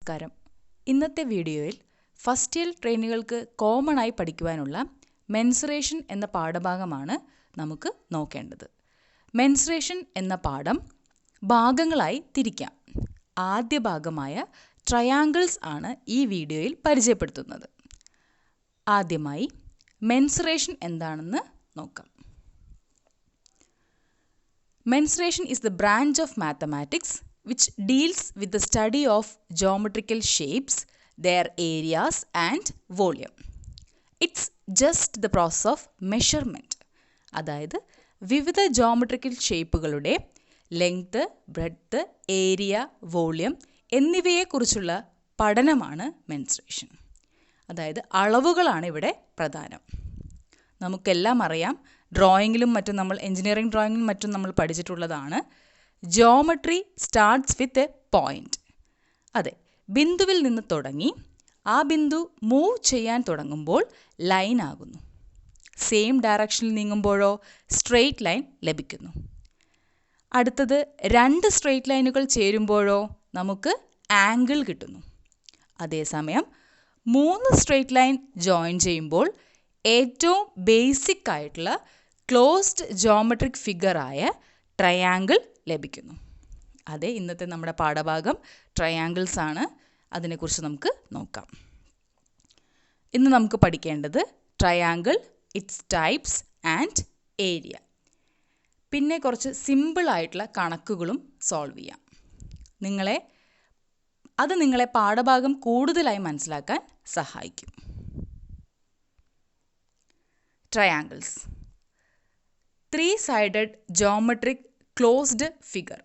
നമസ്കാരം. ഇന്നത്തെ വീഡിയോയിൽ ഫസ്റ്റ് ഇയർ ട്രെയിനികൾക്ക് കോമൺ ആയി പഠിക്കുവാനുള്ള മെൻസുറേഷൻ എന്ന പാഠഭാഗമാണ് നമുക്ക് നോക്കേണ്ടത്. മെൻസുറേഷൻ എന്ന പാഠം ഭാഗങ്ങളായി തിരിക്കാം. ആദ്യ ഭാഗമായ ട്രയാങ്കിൾസ് ആണ് ഈ വീഡിയോയിൽ പരിചയപ്പെടുത്തുന്നത്. ആദ്യമായി മെൻസുറേഷൻ എന്താണെന്ന് നോക്കാം. Mensuration is the branch of mathematics which deals with the study of geometrical shapes, their areas and volume. It's just the process of measurement. അതായത് വിവിധ ജോമെട്രിക്കൽ ഷേപ്പുകളുടെ ലെങ്ത്, ബ്രെഡ്ത്ത്, ഏരിയ, വോളിയം എന്നിവയെക്കുറിച്ചുള്ള പഠനമാണ് മെൻസുറേഷൻ. അതായത് അളവുകളാണ് ഇവിടെ പ്രധാനം. നമുക്കെല്ലാം അറിയാം, ഡ്രോയിങ്ങിലും മറ്റും നമ്മൾ എഞ്ചിനീയറിംഗ് ഡ്രോയിങ്ങിലും മറ്റും നമ്മൾ പഠിച്ചിട്ടുള്ളതാണ്. Geometry starts with a point. അതെ, ബിന്ദുവിൽ നിന്ന് തുടങ്ങി ആ ബിന്ദു മൂവ് ചെയ്യാൻ തുടങ്ങുമ്പോൾ ലൈൻ ആകുന്നു. സെയിം ഡയറക്ഷനിൽ നീങ്ങുമ്പോഴോ സ്ട്രെയിറ്റ് ലൈൻ ലഭിക്കുന്നു. അടുത്തത് രണ്ട് സ്ട്രെയിറ്റ് ലൈനുകൾ ചേരുമ്പോഴോ നമുക്ക് ആംഗിൾ കിട്ടുന്നു. അതേസമയം മൂന്ന് സ്ട്രെയിറ്റ് ലൈൻ ജോയിൻ ചെയ്യുമ്പോൾ ഏറ്റവും ബേസിക് ആയിട്ടുള്ള ക്ലോസ്ഡ് ജോമെട്രിക് ഫിഗറായ ട്രയാങ്കിൾ ലഭിക്കുന്നു. അതെ, ഇന്നത്തെ നമ്മുടെ പാഠഭാഗം ട്രയാങ്കിൾസ് ആണ്. അതിനെക്കുറിച്ച് നമുക്ക് നോക്കാം. ഇന്ന് നമുക്ക് പഠിക്കേണ്ടത് triangle, it's types and area. പിന്നെ കുറച്ച് സിമ്പിളായിട്ടുള്ള കണക്കുകളും സോൾവ് ചെയ്യാം. നിങ്ങളെ പാഠഭാഗം കൂടുതലായി മനസ്സിലാക്കാൻ സഹായിക്കും. Triangles. Three-sided geometric closed figure.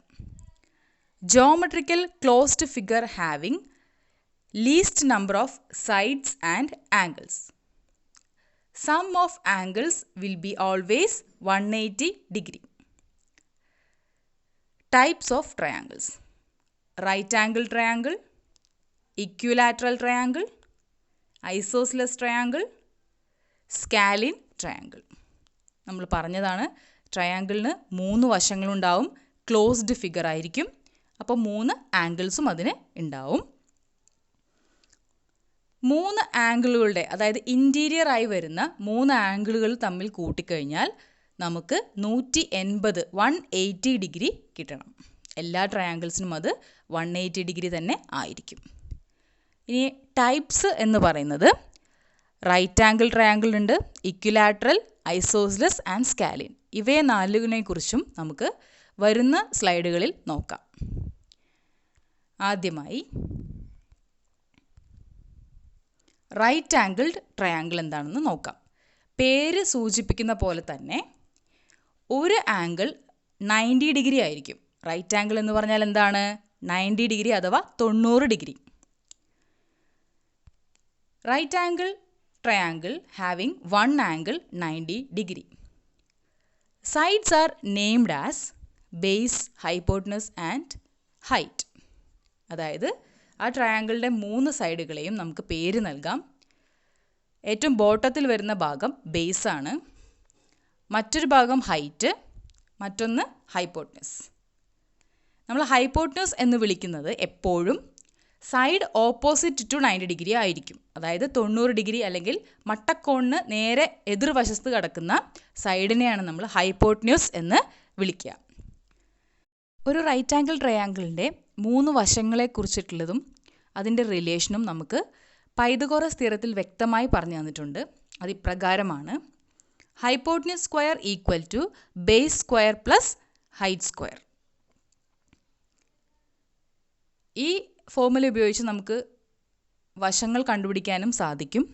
Geometrical closed figure having least number of sides and angles. Sum of angles will be always 180 degree. Types of triangles. Right angle triangle, equilateral triangle, isosceles triangle, scalene triangle. നമ്മൾ പറഞ്ഞതാണ്, ട്രയാങ്കിളിന് 3 വശങ്ങളുണ്ടാവും, closed figure ആയിരിക്കും. അപ്പോൾ 3 ആംഗിൾസും അതിന് ഉണ്ടാവും. 3 ആംഗിളുകളുടെ, അതായത് interior ആയി വരുന്ന 3 ആംഗിളുകൾ തമ്മിൽ കൂട്ടിക്കഴിഞ്ഞാൽ നമുക്ക് 180 ഡിഗ്രി കിട്ടണം. എല്ലാ ട്രയാങ്കിൾസിനും അത് 180 ഡിഗ്രി തന്നെ ആയിരിക്കും. ഇനി ടൈപ്സ് എന്ന് പറയുന്നത് റൈറ്റ് ആംഗിൾ ട്രയാങ്കിൾ ഉണ്ട്, ഇക്വിലാറ്ററൽ, ഐസോസെലസ് ആൻഡ് സ്കാലിൻ. ഇവയെ 4 നമുക്ക് വരുന്ന സ്ലൈഡുകളിൽ നോക്കാം. ആദ്യമായി റൈറ്റ് ആംഗിൾഡ് ട്രയാങ്കിൾ എന്താണെന്ന് നോക്കാം. പേര് സൂചിപ്പിക്കുന്ന പോലെ തന്നെ ഒരു ആംഗിൾ 90 ഡിഗ്രി ആയിരിക്കും. റൈറ്റ് ആംഗിൾ എന്ന് പറഞ്ഞാൽ എന്താണ്? 90 ഡിഗ്രി അഥവാ 90 degree. Right angle triangle having one angle 90 degree. Sides are named as base, hypotenuse and height. അതായത് ആ ട്രയാങ്കിളിൻ്റെ 3 സൈഡുകളെയും നമുക്ക് പേര് നൽകാം. ഏറ്റവും ബോട്ടത്തിൽ വരുന്ന ഭാഗം ബേസ് ആണ്, മറ്റൊരു ഭാഗം ഹൈറ്റ്, മറ്റൊന്ന് ഹൈപ്പോട്ട്നസ്. നമ്മൾ ഹൈപ്പോട്ട്നസ് എന്ന് വിളിക്കുന്നത് എപ്പോഴും സൈഡ് ഓപ്പോസിറ്റ് ടു 90 ഡിഗ്രി ആയിരിക്കും. അതായത് 90 ഡിഗ്രി അല്ലെങ്കിൽ മട്ടക്കോണിന് നേരെ എതിർവശത്ത് കിടക്കുന്ന സൈഡിനെയാണ് നമ്മൾ ഹൈപ്പോട്ട്ന്യൂസ് എന്ന് വിളിക്കുക. ഒരു റൈറ്റ് ആംഗിൾ ട്രയാങ്കിളിൻ്റെ 3 വശങ്ങളെക്കുറിച്ചിട്ടുള്ളതും അതിൻ്റെ റിലേഷനും നമുക്ക് പൈതഗോറസ് തിയറത്തിൽ വ്യക്തമായി പറഞ്ഞു തന്നിട്ടുണ്ട്. അത് ഇപ്രകാരമാണ്: hypotenuse square equal to base square plus height square. ഈ ഫോർമുല ഉപയോഗിച്ച് നമുക്ക് വശങ്ങൾ കണ്ടുപിടിക്കാനും സാധിക്കും.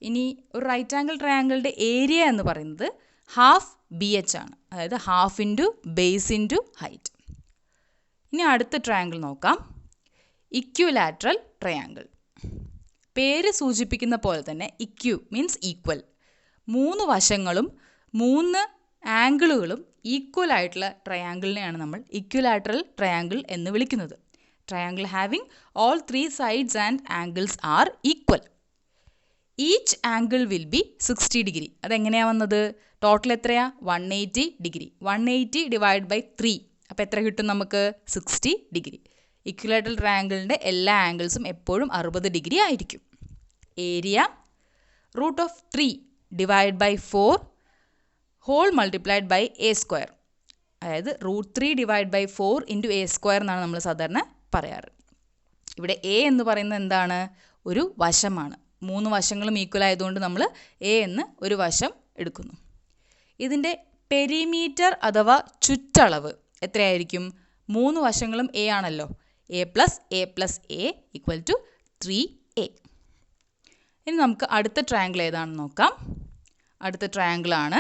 ഇനി ഒരു റൈറ്റ് ആംഗിൾ ട്രയാങ്കിളിൻ്റെ ഏരിയ എന്ന് പറയുന്നത് ഹാഫ് BH ആണ്, അതായത് half into base into height. ഇനി അടുത്ത ട്രയാങ്കിൾ നോക്കാം, ഇക്വിലാറ്ററൽ ട്രയാങ്കിൾ. പേര് സൂചിപ്പിക്കുന്ന പോലെ തന്നെ ഇക്യു മീൻസ് ഈക്വൽ. 3 വശങ്ങളും 3 ആംഗിളുകളും ഈക്വൽ ആയിട്ടുള്ള ട്രയാങ്കിളിനെയാണ് നമ്മൾ ഇക്വിലാറ്ററൽ ട്രയാങ്കിൾ എന്ന് വിളിക്കുന്നത്. Triangle having all 3 sides and angles are equal. Each angle will be 60 degree. അതെങ്ങനെയാണ് വന്നത്? ടോട്ടൽ എത്രയാ? 180 ഡിഗ്രി. 180 divide by 3. അപ്പോൾ എത്ര കിട്ടും നമുക്ക്? 60 ഡിഗ്രി. ഇക്വിലാറ്ററൽ ട്രയാങ്കിളിൻ്റെ എല്ലാ ആംഗിൾസും എപ്പോഴും 60 ഡിഗ്രി ആയിരിക്കും. Area √3 divide by 4 whole multiplied by A square. അതായത് √3 divide by 4 into A square എന്നാണ് നമ്മൾ സാധാരണ പറയാറ്. ഇവിടെ എ എന്ന് പറയുന്നത് എന്താണ്? ഒരു വശമാണ്. 3 വശങ്ങളും ഈക്വൽ ആയതുകൊണ്ട് നമ്മൾ എ എന്ന് ഒരു വശം എടുക്കുന്നു. ഇതിൻ്റെ പെരിമീറ്റർ അഥവാ ചുറ്റളവ് എത്രയായിരിക്കും? 3 വശങ്ങളും എ ആണല്ലോ. A plus A equal to 3a. ഇനി നമുക്ക് അടുത്ത ട്രയാങ്കിൾ ഏതാണെന്ന് നോക്കാം. അടുത്ത ട്രയാങ്കിളാണ്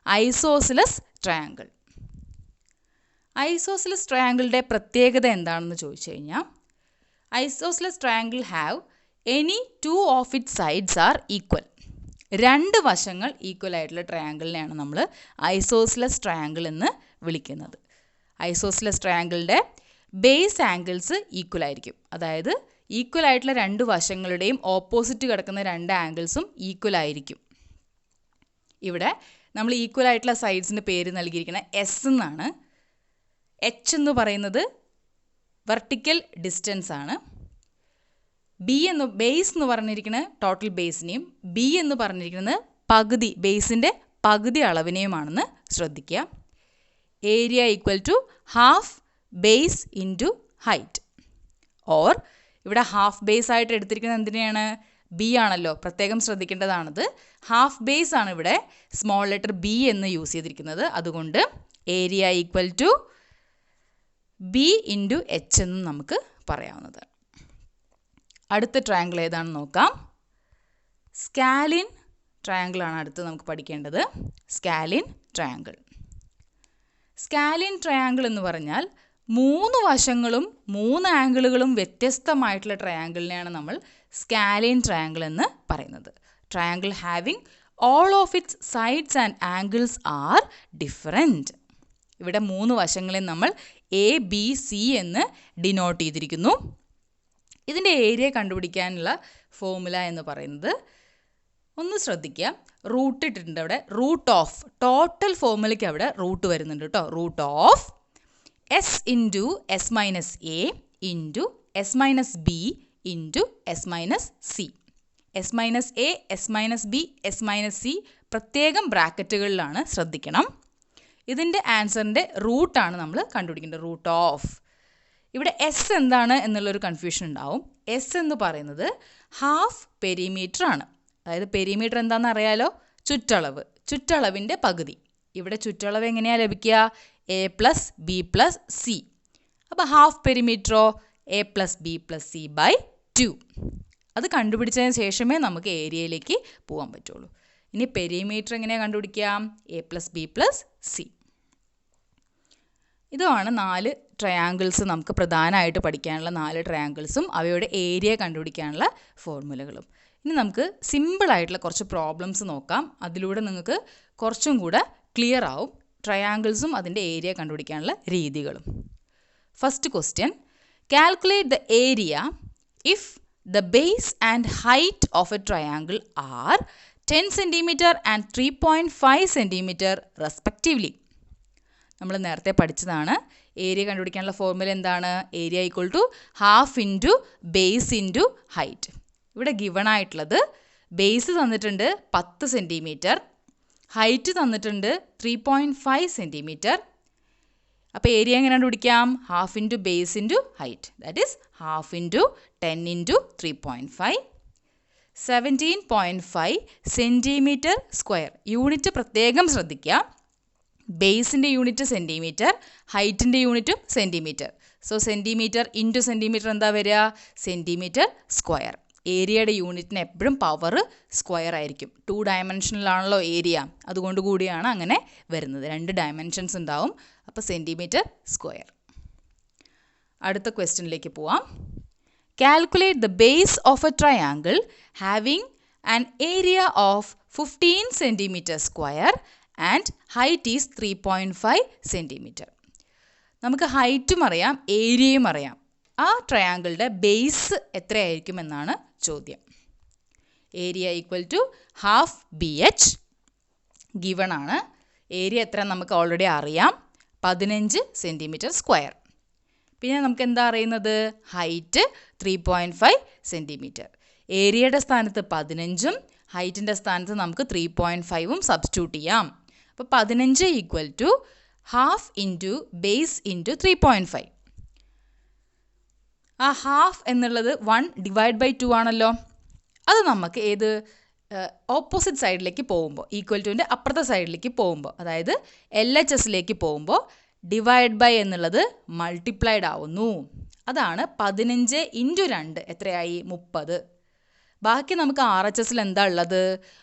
ഐസോസിലസ് ട്രയാങ്കിൾ. ഐസോസിലസ് ട്രയാങ്കിളിൻ്റെ പ്രത്യേകത എന്താണെന്ന് ചോദിച്ചു കഴിഞ്ഞാൽ, isosceles triangle have any 2 of it sides are equal. 2 വശങ്ങൾ ഈക്വൽ ആയിട്ടുള്ള ട്രയാങ്കിളിനെയാണ് നമ്മൾ ഐസോസിലസ് ട്രയാങ്കിൾ എന്ന് വിളിക്കുന്നത്. ഐസോസിലസ് ട്രയാങ്കിളിൻ്റെ ബേസ് ആംഗിൾസ് ഈക്വൽ ആയിരിക്കും. അതായത് ഈക്വൽ ആയിട്ടുള്ള 2 വശങ്ങളുടെയും ഓപ്പോസിറ്റ് കിടക്കുന്ന 2 ആംഗിൾസും ഈക്വൽ ആയിരിക്കും. ഇവിടെ നമ്മൾ ഈക്വൽ ആയിട്ടുള്ള സൈഡ്സിൻ്റെ പേര് നൽകിയിരിക്കുന്നത് എസ് എന്നാണ്. എച്ച് എന്ന് പറയുന്നത് വെർട്ടിക്കൽ ഡിസ്റ്റൻസ് ആണ്. ബേസ് എന്ന് പറഞ്ഞിരിക്കുന്നത് ടോട്ടൽ ബേസിനെയും ബി എന്ന് പറഞ്ഞിരിക്കുന്നത് പകുതി, ബേസിൻ്റെ പകുതി അളവിനെയുമാണെന്ന് ശ്രദ്ധിക്കുക. Area equal to half base into height. Or ഇവിടെ ഹാഫ് ബേസ് ആയിട്ട് എടുത്തിരിക്കുന്നത് എന്തിനെയാണ്? ബി ആണല്ലോ. പ്രത്യേകം ശ്രദ്ധിക്കേണ്ടതാണത്. ഹാഫ് ബേസ് ആണ് ഇവിടെ സ്മോൾ ലെറ്റർ ബി എന്ന് യൂസ് ചെയ്തിരിക്കുന്നത്. അതുകൊണ്ട് area equal to B into H എന്ന് നമുക്ക് പറയാവുന്നത്. അടുത്ത ട്രയാങ്കിൾ ഏതാണെന്ന് നോക്കാം. സ്കാലിൻ ട്രയാങ്കിളാണ് അടുത്ത് നമുക്ക് പഠിക്കേണ്ടത്. സ്കാലിൻ ട്രയാങ്കിൾ. സ്കാലിൻ ട്രയാങ്കിൾ എന്ന് പറഞ്ഞാൽ 3 വശങ്ങളും 3 ആംഗിളുകളും വ്യത്യസ്തമായിട്ടുള്ള ട്രയാങ്കിളിനെയാണ് നമ്മൾ സ്കാലിൻ ട്രയാങ്കിൾ എന്ന് പറയുന്നത്. Triangle having all of its sides and angles are different. ഇവിടെ 3 വശങ്ങളെ നമ്മൾ എ ബി സി എന്ന് ഡിനോട്ട് ചെയ്തിരിക്കുന്നു. ഇതിൻ്റെ ഏരിയ കണ്ടുപിടിക്കാനുള്ള ഫോർമുല എന്ന് പറയുന്നത്, ഒന്ന് ശ്രദ്ധിക്കുക, റൂട്ട് ഇട്ടിട്ടുണ്ട് അവിടെ. റൂട്ട് ഓഫ് ടോട്ടൽ ഫോർമുലയ്ക്ക് അവിടെ റൂട്ട് വരുന്നുണ്ട് കേട്ടോ. Root of S into S minus A into S minus B into S minus C. S minus A, S minus B, S minus C പ്രത്യേകം ബ്രാക്കറ്റുകളിലാണ്, ശ്രദ്ധിക്കണം. ഇതിൻ്റെ ആൻസറിൻ്റെ റൂട്ടാണ് നമ്മൾ കണ്ടുപിടിക്കേണ്ടത്. Root of. ഇവിടെ എസ് എന്താണ് എന്നുള്ളൊരു കൺഫ്യൂഷൻ ഉണ്ടാവും. എസ് എന്ന് പറയുന്നത് ഹാഫ് പെരിമീറ്റർ ആണ്. അതായത് പെരിമീറ്റർ എന്താണെന്ന് അറിയാലോ? ചുറ്റളവ്. ചുറ്റളവിൻ്റെ പകുതി. ഇവിടെ ചുറ്റളവ് എങ്ങനെയാണ് ലഭിക്കുക? A plus B plus C. അപ്പോൾ ഹാഫ് പെരിമീറ്ററോ A plus B plus C by 2. അത് കണ്ടുപിടിച്ചതിന് ശേഷമേ നമുക്ക് ഏരിയയിലേക്ക് പോകാൻ പറ്റുള്ളൂ. ഇനി പെരിമീറ്റർ എങ്ങനെയാണ് കണ്ടുപിടിക്കാം? A plus B plus C. ഇതാണ് 4 ട്രയാങ്കിൾസ് നമുക്ക് പ്രധാനമായിട്ട് പഠിക്കാനുള്ള 4 ട്രയാങ്കിൾസും അവയുടെ ഏരിയ കണ്ടുപിടിക്കാനുള്ള ഫോർമുലകളും. ഇനി നമുക്ക് സിമ്പിളായിട്ടുള്ള കുറച്ച് പ്രോബ്ലംസ് നോക്കാം. അതിലൂടെ നിങ്ങൾക്ക് കുറച്ചും കൂടെ ക്ലിയർ ആവും ട്രയാങ്കിൾസും അതിൻ്റെ ഏരിയ കണ്ടുപിടിക്കാനുള്ള രീതികളും. First question, calculate the area if the base and height of a triangle are 10 cm and 3.5 cm respectively. നമ്മൾ നേരത്തെ പഠിച്ചതാണ്. ഏരിയ കണ്ടുപിടിക്കാനുള്ള ഫോർമുല എന്താണ്? Area equal to half into base into height. ഇവിടെ ഗിവൺ ആയിട്ടുള്ളത് ബേസ് തന്നിട്ടുണ്ട് 10 cm, ഹൈറ്റ് തന്നിട്ടുണ്ട് 3.5 cm. അപ്പോൾ ഏരിയ എങ്ങനെ കണ്ടുപിടിക്കാം? Half into base into height, that is half into 10 into 3.5, 17.5 centimetre square. Unit പ്രത്യേകം ശ്രദ്ധിക്കുക. ബേസിൻ്റെ യൂണിറ്റ് സെൻറ്റിമീറ്റർ, ഹൈറ്റിൻ്റെ യൂണിറ്റും centimetre. So centimetre into centimetre എന്താ വരിക? Centimetre square. ഏരിയയുടെ യൂണിറ്റിന് എപ്പോഴും പവർ സ്ക്വയർ ആയിരിക്കും. 2 ഡയമെൻഷനിലാണല്ലോ ഏരിയ, അതുകൊണ്ട് കൂടിയാണ് അങ്ങനെ വരുന്നത്. 2 ഡയമെൻഷൻസ് ഉണ്ടാവും. അപ്പോൾ സെൻറ്റിമീറ്റർ സ്ക്വയർ. അടുത്ത ക്വസ്റ്റ്യനിലേക്ക് പോവാം. Calculate the base of a triangle having an area of 15 centimetre square and height is 3.5 centimetre. നമുക്ക് ഹൈറ്റും അറിയാം, ഏരിയയും അറിയാം. ആ ട്രയാങ്കിളുടെ ബേസ് എത്രയായിരിക്കും എന്നാണ് ചോദ്യം. Area equal to half B H given ആണ്. ഏരിയ എത്ര നമുക്ക് ഓൾറെഡി അറിയാം, 15 സെൻറ്റിമീറ്റർ സ്ക്വയർ. പിന്നെ നമുക്ക് എന്താ അറിയുന്നത്? Height 3.5 centimetre. ഏരിയയുടെ സ്ഥാനത്ത് 15ഉം ഹൈറ്റിൻ്റെ സ്ഥാനത്ത് നമുക്ക് 3.5ഉം സബ്സ്റ്റിറ്റ്യൂട്ട് ചെയ്യാം. അപ്പോൾ 15 equal to half into base into 3.5. ആ ഹാഫ് എന്നുള്ളത് 1/2 ആണല്ലോ. അത് നമുക്ക് ഏത് ഓപ്പോസിറ്റ് സൈഡിലേക്ക് പോകുമ്പോൾ, ഈക്വൽ ടുവിൻ്റെ അപ്പുറത്തെ സൈഡിലേക്ക് പോകുമ്പോൾ, അതായത് LHSലേക്ക് പോകുമ്പോൾ ഡിവൈഡ് ബൈ എന്നുള്ളത് മൾട്ടിപ്ലൈഡ് ആവുന്നു. അതാണ് 15 ഇൻറ്റു 2 എത്രയായി? 30. ബാക്കി നമുക്ക് RHSൽ എന്താ ഉള്ളത്?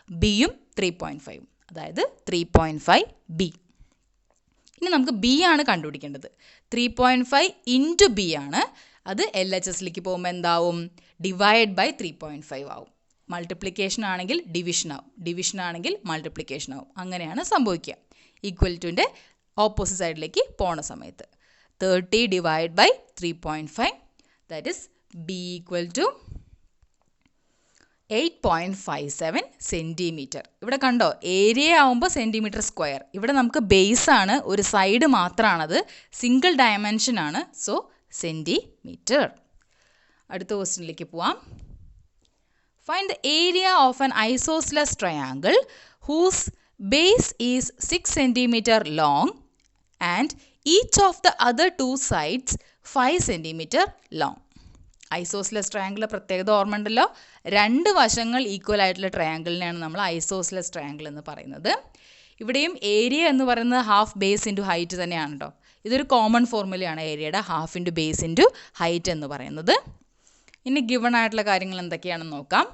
ബിയും 3.5, അതായത് 3.5 ബി. ഇനി നമുക്ക് ബി ആണ് കണ്ടുപിടിക്കേണ്ടത്. 3.5 ഇൻറ്റു ബി ആണ്. അത് LHSലേക്ക് പോകുമ്പോൾ എന്താവും? ഡിവൈഡ് ബൈ 3.5 ആവും. മൾട്ടിപ്ലിക്കേഷൻ ആണെങ്കിൽ ഡിവിഷൻ ആവും, ഡിവിഷൻ ആണെങ്കിൽ മൾട്ടിപ്ലിക്കേഷൻ ആവും. അങ്ങനെയാണ് സംഭവിക്കുക ഈക്വൽ ടുവിൻ്റെ ഓപ്പോസിറ്റ് സൈഡിലേക്ക് പോണ സമയത്ത്. 30 divide by 3.5, that is B equal to 8.57 centimetre. ഇവിടെ കണ്ടോ, ഏരിയ ആവുമ്പോൾ സെൻറ്റിമീറ്റർ സ്ക്വയർ. ഇവിടെ നമുക്ക് ബേസ് ആണ്, ഒരു സൈഡ് മാത്രമാണത്, സിംഗിൾ ഡയമെൻഷൻ ആണ്. So centimetre. അടുത്ത ക്വസ്റ്റ്യനിലേക്ക് പോവാം. Find the area of an isosceles triangle whose base is 6 cm long and each of the other two sides 5 cm long. Isosceles triangle പ്രത്യേകത ഓർമ്മ ഉണ്ടല്ലോ. 2 വശങ്ങൾ ഈക്വൽ ആയിട്ടുള്ള ട്രയാങ്കിളിനെയാണ് നമ്മൾ ഐസോസ്ലെസ് ട്രയാങ്കിൾ എന്ന് പറയുന്നത്. ഇവിടെയും ഏരിയ എന്ന് പറയുന്നത് ഹാഫ് ബേസ് ഇൻറ്റു ഹൈറ്റ് തന്നെയാണ് കേട്ടോ. ഇതൊരു കോമൺ ഫോർമുലയാണ്, ഏരിയയുടെ half into base into height എന്ന് പറയുന്നത്. ഇനി ഗിവൺ ആയിട്ടുള്ള കാര്യങ്ങൾ എന്തൊക്കെയാണെന്ന് നോക്കാം.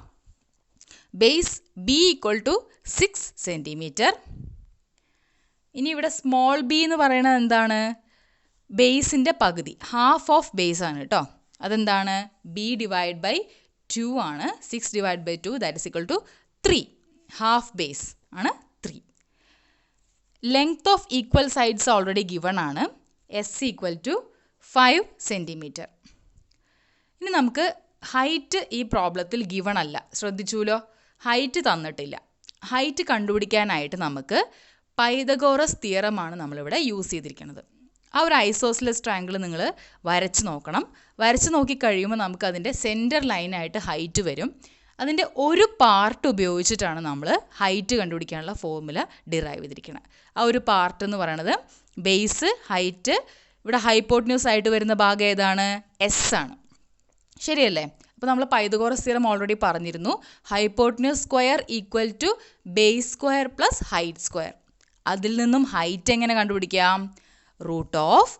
Base B equal to 6 centimetre. ഇനി ഇവിടെ സ്മോൾ ബി എന്ന് പറയുന്നത് എന്താണ്? ബേസിൻ്റെ പകുതി, ഹാഫ് ഓഫ് ബേസ് ആണ് കേട്ടോ. അതെന്താണ്? ബി ഡിവൈഡ് ബൈ 2 ആണ്. 6 divide by 2 that is equal to 3. Half base ആണ് 3. Length of equal sides already given ആണ്. S equal to 5 centimetre. ഇനി നമുക്ക് ഹൈറ്റ് ഈ പ്രോബ്ലത്തിൽ ഗിവൺ അല്ല, ശ്രദ്ധിച്ചുല്ലോ. ഹൈറ്റ് തന്നിട്ടില്ല. ഹൈറ്റ് കണ്ടുപിടിക്കാനായിട്ട് നമുക്ക് പൈതഗോറസ് തിയറമാണ് നമ്മളിവിടെ യൂസ് ചെയ്തിരിക്കുന്നത്. ആ ഒരു ഐസോസ്ലെസ് ട്രയാങ്കിൾ നിങ്ങൾ വരച്ച് നോക്കണം. വരച്ച് നോക്കിക്കഴിയുമ്പോൾ നമുക്ക് അതിൻ്റെ സെൻറ്റർ ലൈനായിട്ട് ഹൈറ്റ് വരും. അതിൻ്റെ ഒരു പാർട്ട് ഉപയോഗിച്ചിട്ടാണ് നമ്മൾ ഹൈറ്റ് കണ്ടുപിടിക്കാനുള്ള ഫോർമുല ഡിറൈവ് ചെയ്തിരിക്കുന്നത്. ആ ഒരു പാർട്ട് എന്ന് പറയുന്നത് ബേസ്, ഹൈറ്റ്, ഇവിടെ ഹൈപ്പോട്ട്ന്യൂസ് ആയിട്ട് വരുന്ന ഭാഗം ഏതാണ്? എസ് ആണ്. ശരിയല്ലേ? അപ്പോൾ നമ്മൾ പൈതഗോറസ് തിയറം ഓൾറെഡി പറഞ്ഞിരുന്നു. Hypotenuse square equal to base square plus height square. അതിൽ നിന്നും ഹൈറ്റ് എങ്ങനെ കണ്ടുപിടിക്കാം? Root of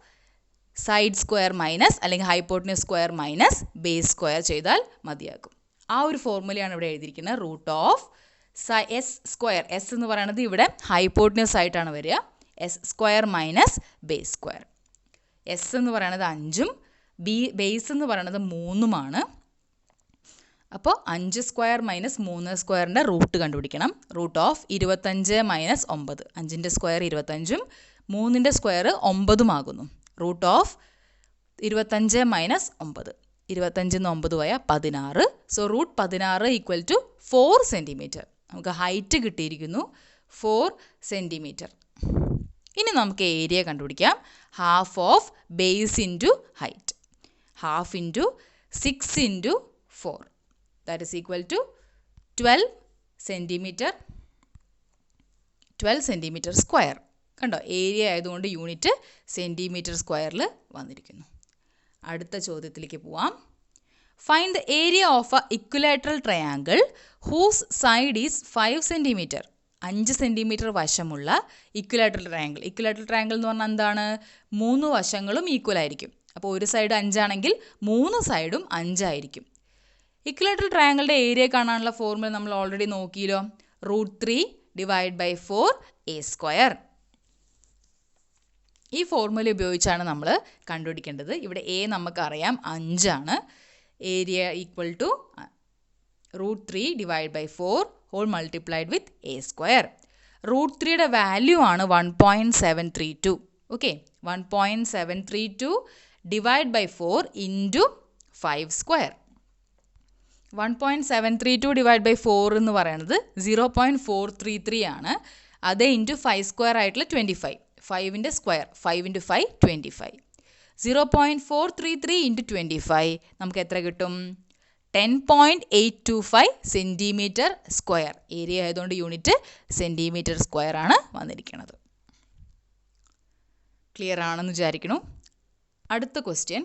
side square minus അല്ലെങ്കിൽ hypotenuse square minus base square ചെയ്താൽ മതിയാകും. ആ ഒരു ഫോർമുലയാണ് ഇവിടെ എഴുതിയിരിക്കുന്നത്. Root of S square, S എന്ന് പറയുന്നത് ഇവിടെ ഹൈപ്പോട്ട്ന്യൂസ് ആയിട്ടാണ് വരിക. S square minus base square. S എന്ന് പറയുന്നത് 5ഉം ബേസ് എന്ന് പറയുന്നത് 3ഉമാണ്. അപ്പോൾ 5 സ്ക്വയർ മൈനസ് 3 സ്ക്വയറിൻ്റെ റൂട്ട് കണ്ടുപിടിക്കണം. Root of 25 minus 9. 5ൻ്റെ സ്ക്വയർ 25ഉം 3ൻ്റെ സ്ക്വയർ 9ഉം ആകുന്നു. Root of 25 minus 9. 25 9 പോയ 16. So root 16 equal to 4 centimetre. നമുക്ക് ഹൈറ്റ് കിട്ടിയിരിക്കുന്നു 4 സെൻറ്റിമീറ്റർ. ഇനി നമുക്ക് ഏരിയ കണ്ടുപിടിക്കാം. Half of base into height. Half into 6 into 4 that is equal to 12 centimetre. 12 centimetre square. കണ്ടോ, ഏരിയ ആയതുകൊണ്ട് യൂണിറ്റ് സെൻറ്റിമീറ്റർ സ്ക്വയറിൽ വന്നിരിക്കുന്നു. അടുത്ത ചോദ്യത്തിലേക്ക് പോവാം. Find the area of a equilateral triangle whose side is 5 centimetre. 5 centimetre വശമുള്ള equilateral triangle. Equilateral triangle എന്ന് പറഞ്ഞാൽ എന്താണ്? 3 വശങ്ങളും ഈക്വൽ ആയിരിക്കും. അപ്പോൾ ഒരു സൈഡ് 5 ആണെങ്കിൽ 3 സൈഡും 5 ആയിരിക്കും. ഇക്വിലാറ്ററൽ ട്രയാങ്കിളുടെ ഏരിയ കാണാനുള്ള ഫോർമുല നമ്മൾ ഓൾറെഡി നോക്കിയല്ലോ. Root 3 divide by 4 A square. ഈ ഫോർമുല ഉപയോഗിച്ചാണ് നമ്മൾ കണ്ടുപിടിക്കേണ്ടത്. ഇവിടെ എ നമുക്കറിയാം 5 ആണ്. Area equal to root 3 divide by 4 whole multiplied with A square. റൂട്ട് 3യുടെ വാല്യൂ ആണ് 1.732. Okay, 1.732 divide by 4 into 5 square. 1.732 divide by 4 എന്ന് പറയുന്നത് 0.433 ആണ്. അത് ഇൻറ്റു 5 സ്ക്വയർ ആയിട്ടുള്ള 25. 5ൻ്റെ സ്ക്വയർ 5 ഇൻറ്റു 5 25. 0.433 ഇൻറ്റു 25 നമുക്ക് എത്ര കിട്ടും? 10.825 സെൻറ്റിമീറ്റർ സ്ക്വയർ. ഏരിയ ആയതുകൊണ്ട് യൂണിറ്റ് സെൻറ്റിമീറ്റർ സ്ക്വയർ ആണ് വന്നിരിക്കുന്നത്. ക്ലിയർ ആണെന്ന് വിചാരിക്കുന്നു. അടുത്ത question,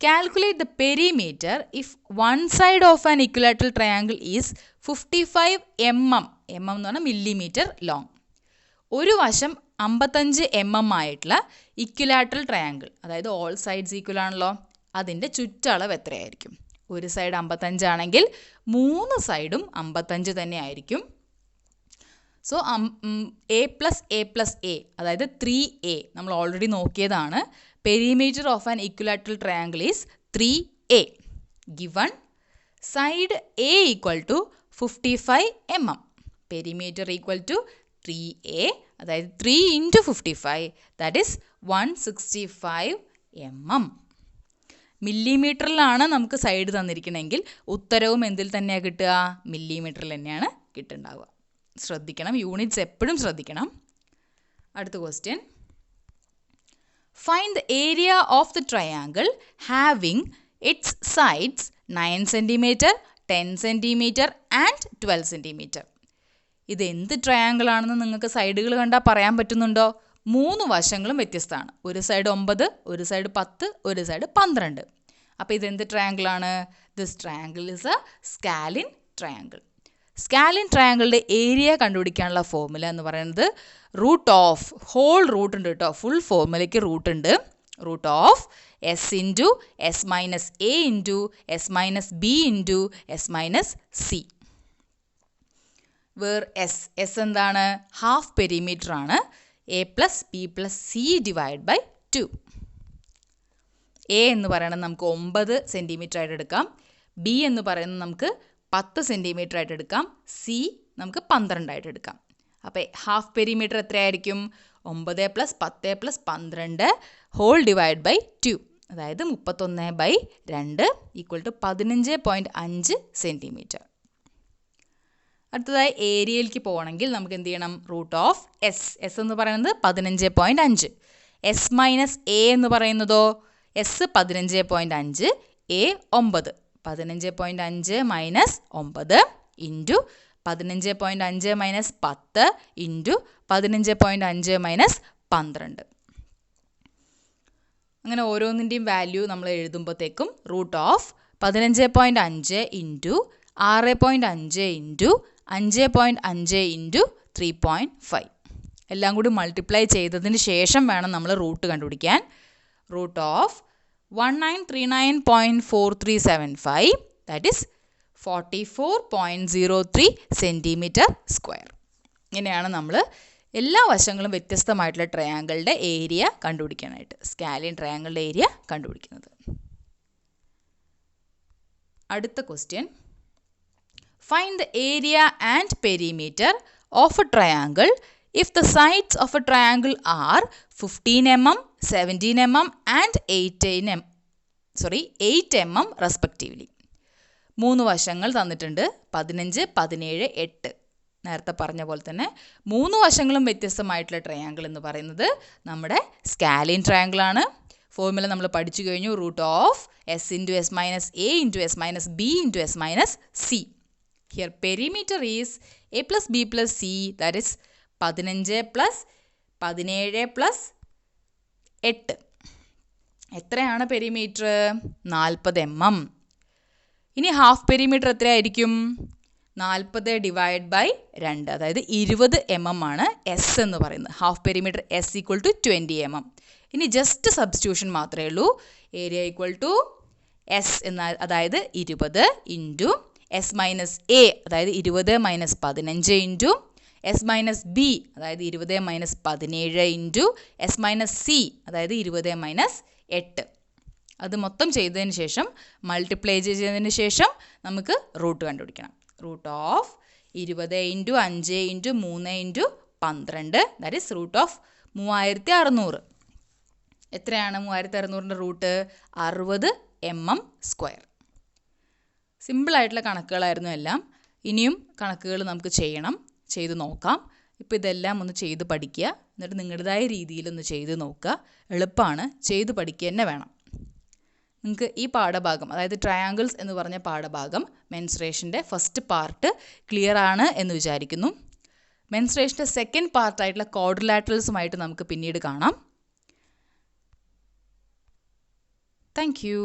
calculate the perimeter if one side of an equilateral triangle is 55 mm എന്ന് പറഞ്ഞാൽ മില്ലിമീറ്റർ ലോങ്. ഒരു വശം 55 mm ആയിട്ടുള്ള ഇക്വിലാറ്ററൽ ട്രയാങ്കിൾ, അതായത് ഓൾ സൈഡ്സ് ഈക്വൽ ആണല്ലോ, അതിൻ്റെ ചുറ്റളവ് എത്രയായിരിക്കും? ഒരു സൈഡ് 55 ആണെങ്കിൽ 3 സൈഡും 55 തന്നെ ആയിരിക്കും. സോ എ പ്ലസ് എ അതായത് 3a നമ്മൾ ഓൾറെഡി നോക്കിയതാണ്. Perimeter of an equilateral triangle is 3a. Given side A equal to 55 mm. Perimeter equal to 3a, അതായത് 3 ഇൻറ്റു 55, ദാറ്റ് ഈസ് 165 mm. മില്ലിമീറ്ററിലാണ് നമുക്ക് സൈഡ് തന്നിരിക്കണമെങ്കിൽ ഉത്തരവും എന്തിൽ തന്നെയാണ് കിട്ടുക? മില്ലിമീറ്ററിൽ തന്നെയാണ് കിട്ടുന്നുണ്ടാവുക. ശ്രദ്ധിക്കണം, യൂണിറ്റ്സ് എപ്പോഴും ശ്രദ്ധിക്കണം. അടുത്ത question, find the area of the triangle having it's sides 9 cm, 10 cm and 12 cm. ഇത് എന്ത് ട്രയാങ്കിൾ ആണെന്ന് നിങ്ങൾക്ക് സൈഡുകൾ കണ്ടാൽ പറയാൻ പറ്റുന്നുണ്ടോ? 3 വശങ്ങളും വ്യത്യസ്തമാണ്. ഒരു സൈഡ് 9, ഒരു സൈഡ് 10, ഒരു സൈഡ് 12. അപ്പോൾ ഇതെന്ത് ട്രയാങ്കിളാണ്? This triangle is a scalene triangle. Scalene ട്രയാങ്കിളിൻ്റെ ഏരിയ കണ്ടുപിടിക്കാനുള്ള ഫോർമുല എന്ന് പറയുന്നത് റൂട്ട് ഓഫ്, ഹോൾ റൂട്ട് ഉണ്ട് കേട്ടോ, ഫുൾ ഫോർമുലയ്ക്ക് റൂട്ട് ഉണ്ട്. Root of S into S minus A into S minus B into S minus C. Where S എന്താണ്? Half perimeter ആണ്. A plus B plus C divide by 2. A എന്ന് പറയുന്നത് നമുക്ക് 9 centimetre ആയിട്ട് എടുക്കാം. ബി എന്ന് പറയുന്നത് നമുക്ക് 10 സെൻറ്റിമീറ്റർ ആയിട്ട് എടുക്കാം. സി നമുക്ക് 12 ആയിട്ട് എടുക്കാം. അപ്പോൾ ഹാഫ് പെരിമീറ്റർ എത്രയായിരിക്കും? 9 plus 10 plus 12 whole divide by 2, അതായത് 31/2 ഈക്വൽ ടു 15.5 സെൻറ്റിമീറ്റർ. അടുത്തതായി ഏരിയയിലേക്ക് പോകണമെങ്കിൽ നമുക്ക് എന്ത് ചെയ്യണം? റൂട്ട് ഓഫ് എസ് എന്ന് പറയുന്നത് 15.5, എസ് മൈനസ് എ എന്ന് പറയുന്നതോ S 15.5, A 9. 15.5 minus 9 into 15.5 minus 10 into 15.5 minus 12. അങ്ങനെ ഓരോന്നിൻ്റെയും വാല്യൂ നമ്മൾ എഴുതുമ്പോഴത്തേക്കും root of 15.5 into 6.5 into 5.5 into 3.5 എല്ലാം കൂടി മൾട്ടിപ്ലൈ ചെയ്തതിന് ശേഷം വേണം നമ്മൾ റൂട്ട് കണ്ടുപിടിക്കാൻ. Root of 1939.4375, that is 44.03 centimetre square. ഇങ്ങനെയാണ് നമ്മൾ എല്ലാ വശങ്ങളും വ്യത്യസ്തമായിട്ടുള്ള ട്രയാങ്കിളുടെ ഏരിയ കണ്ടുപിടിക്കാനായിട്ട്, സ്കാലിൻ ട്രയാങ്കിളുടെ ഏരിയ കണ്ടുപിടിക്കുന്നത്. അടുത്ത question, find the area and perimeter of a triangle if the sides of a triangle are 15 mm, 17 mm and 8 mm respectively. 3 വശങ്ങൾ തന്നിട്ടുണ്ട്, 15, 17, 8. നേരത്തെ പറഞ്ഞ പോലെ തന്നെ 3 വശങ്ങളും വ്യത്യസ്തമായിട്ടുള്ള ട്രയാങ്കിൾ എന്ന് പറയുന്നത് നമ്മുടെ സ്കാലിൻ ട്രയാങ്കിൾ ആണ്. ഫോർമുല നമ്മൾ പഠിച്ചു കഴിഞ്ഞു. Root of S into S minus A into S minus B into S minus C. Here perimeter is A plus B plus C, that is 15 plus 17 plus 8. എത്രയാണ് പെരിമീറ്റർ? 40 mm. ഇനി half perimeter എത്രയായിരിക്കും? 40 divide by 2, അതായത് 20 mm ആണ് S എന്ന് പറയുന്നത്. Half perimeter S equal to 20 mm. ഇനി just substitution മാത്രമേ ഉള്ളൂ. ഏരിയ ഈക്വൽ ടു എസ് എന്നാൽ അതായത് 20 ഇൻറ്റു എസ് മൈനസ് എ, അതായത് 20 minus 15 into S minus B, അതായത് 20 minus 17 into S minus C, അതായത് 20 മൈനസ് 8. അത് മൊത്തം ചെയ്തതിന് ശേഷം മൾട്ടിപ്ലൈ ചെയ്തതിന് ശേഷം നമുക്ക് റൂട്ട് കണ്ടുപിടിക്കണം. Root of 20 into 5 into 3 into 12, that is root of 3600. എത്രയാണ് 3600ൻ്റെ റൂട്ട്? 60 mm square. സിമ്പിളായിട്ടുള്ള കണക്കുകളായിരുന്നു എല്ലാം. ഇനിയും കണക്കുകൾ നമുക്ക് ചെയ്ത് നോക്കാം. ഇപ്പോൾ ഇതെല്ലാം ഒന്ന് ചെയ്ത് പഠിക്കുക. എന്നിട്ട് നിങ്ങളുടേതായ രീതിയിലൊന്ന് ചെയ്ത് നോക്കുക. എളുപ്പമാണ്, ചെയ്ത് പഠിക്കുക തന്നെ വേണം. നിങ്ങൾക്ക് ഈ പാഠഭാഗം, അതായത് ട്രയാങ്കിൾസ് എന്ന് പറഞ്ഞ പാഠഭാഗം, മെൻസ്ട്രേഷൻ്റെ ഫസ്റ്റ് പാർട്ട് ക്ലിയർ ആണ് എന്ന് വിചാരിക്കുന്നു. മെൻസ്ട്രേഷൻ്റെ സെക്കൻഡ് പാർട്ടായിട്ടുള്ള ക്വാഡ്രിലാറ്ററൽസുമായിട്ട് നമുക്ക് പിന്നീട് കാണാം. Thank you.